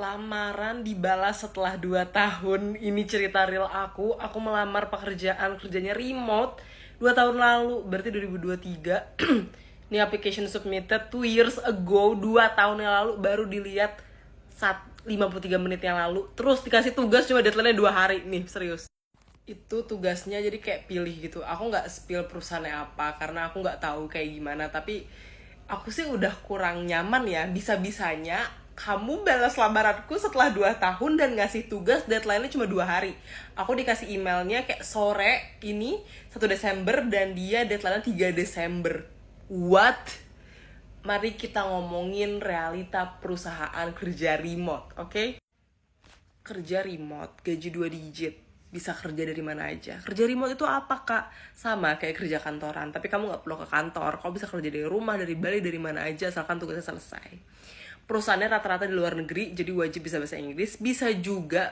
Lamaran dibalas setelah 2 tahun. Ini cerita real aku. Aku melamar kerjanya remote 2 tahun lalu, berarti 2023. Ini application submitted 2 years ago, 2 tahun yang lalu, baru dilihat 53 menit yang lalu. Terus dikasih tugas cuma deadline-nya 2 hari. Nih, serius. Itu tugasnya jadi kayak pilih gitu. Aku nggak spill perusahaannya apa karena aku nggak tahu kayak gimana, tapi aku sih udah kurang nyaman ya. Bisa-bisanya kamu balas lamaranku setelah 2 tahun dan ngasih tugas deadline-nya cuma 2 hari. Aku dikasih emailnya kayak sore ini 1 Desember dan dia deadline-nya 3 Desember. What? Mari kita ngomongin realita perusahaan kerja remote, oke? Kerja remote, gaji 2 digit, bisa kerja dari mana aja. Kerja remote itu apa, Kak? Sama kayak kerja kantoran, tapi kamu nggak perlu ke kantor. Kau bisa kerja dari rumah, dari Bali, dari mana aja, asalkan tugasnya selesai. Perusahaannya rata-rata di luar negeri, jadi wajib bisa bahasa Inggris. Bisa juga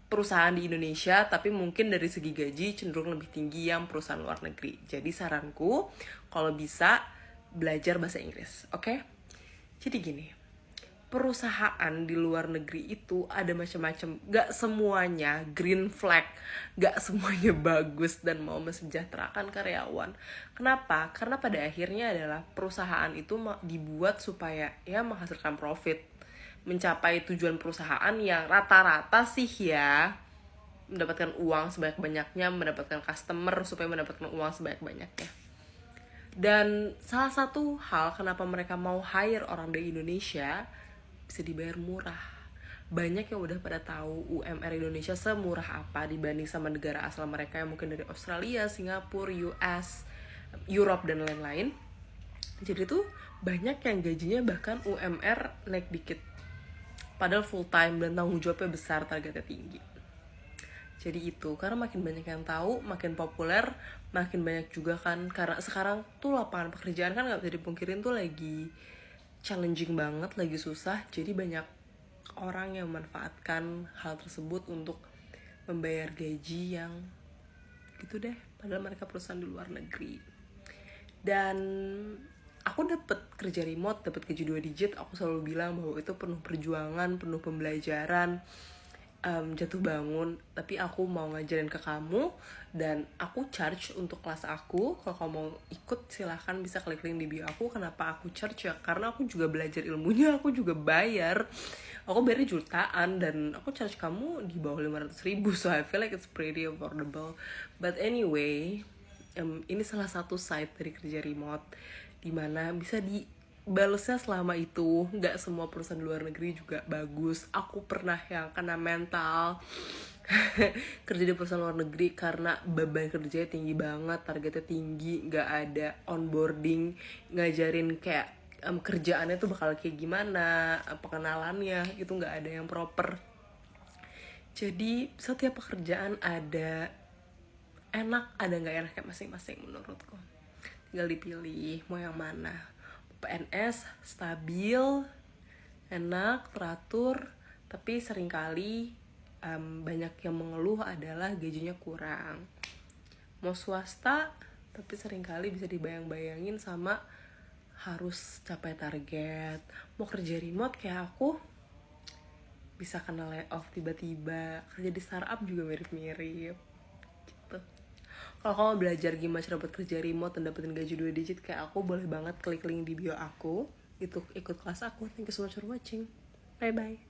perusahaan di Indonesia, tapi mungkin dari segi gaji cenderung lebih tinggi yang perusahaan luar negeri. Jadi saranku, kalau bisa belajar bahasa Inggris, oke? Jadi gini, perusahaan di luar negeri itu ada macam-macam. Gak semuanya green flag, gak semuanya bagus dan mau mesejahterakan karyawan. Kenapa? Karena pada akhirnya adalah perusahaan itu dibuat supaya ya menghasilkan profit, mencapai tujuan perusahaan yang rata-rata sih ya mendapatkan uang sebanyak-banyaknya, mendapatkan customer supaya mendapatkan uang sebanyak-banyaknya. Dan salah satu hal kenapa mereka mau hire orang dari Indonesia, bisa dibayar murah. Banyak yang udah pada tahu UMR Indonesia semurah apa dibanding sama negara asal mereka yang mungkin dari Australia, Singapura, US, Europe, dan lain-lain. Jadi tuh banyak yang gajinya bahkan UMR naik dikit. Padahal full time dan tanggung jawabnya besar, targetnya tinggi. Jadi itu, karena makin banyak yang tahu, makin populer, makin banyak juga kan. Karena sekarang tuh lapangan pekerjaan kan gak bisa dipungkirin tuh lagi challenging banget, lagi susah. Jadi banyak orang yang memanfaatkan hal tersebut untuk membayar gaji yang gitu deh, padahal mereka perusahaan di luar negeri. Dan aku dapet kerja remote, dapet gaji 2 digit. Aku selalu bilang bahwa itu penuh perjuangan, penuh pembelajaran, jatuh bangun. Tapi aku mau ngajarin ke kamu dan aku charge untuk kelas aku. Kalau kamu mau ikut silahkan, bisa klik link di bio aku. Kenapa aku charge ya? Karena aku juga belajar ilmunya, aku juga bayar. Aku bayarnya jutaan dan aku charge kamu di bawah 500.000. So I feel like it's pretty affordable. But anyway, ini salah satu side dari kerja remote dimana bisa dibalesnya selama itu. Nggak semua perusahaan luar negeri juga bagus. Aku pernah yang kena mental kerja di perusahaan luar negeri karena beban kerjanya tinggi banget, targetnya tinggi, nggak ada onboarding, ngajarin kayak kerjaannya tuh bakal kayak gimana, pengenalannya itu nggak ada yang proper. Jadi setiap pekerjaan ada enak, ada nggak enaknya masing-masing menurutku. Tinggal dipilih mau yang mana. PNS stabil, enak, teratur, tapi seringkali banyak yang mengeluh adalah gajinya kurang. Mau swasta, tapi seringkali bisa dibayang-bayangin sama harus capai target. Mau kerja remote kayak aku, bisa kena layoff tiba-tiba. Kerja di startup juga mirip-mirip gitu. Kalau kamu belajar gimana cara buat kerja remote dan dapetin gaji 2 digit kayak aku, boleh banget klik link di bio aku. Itu ikut kelas aku. Thank you so much for watching. Bye bye.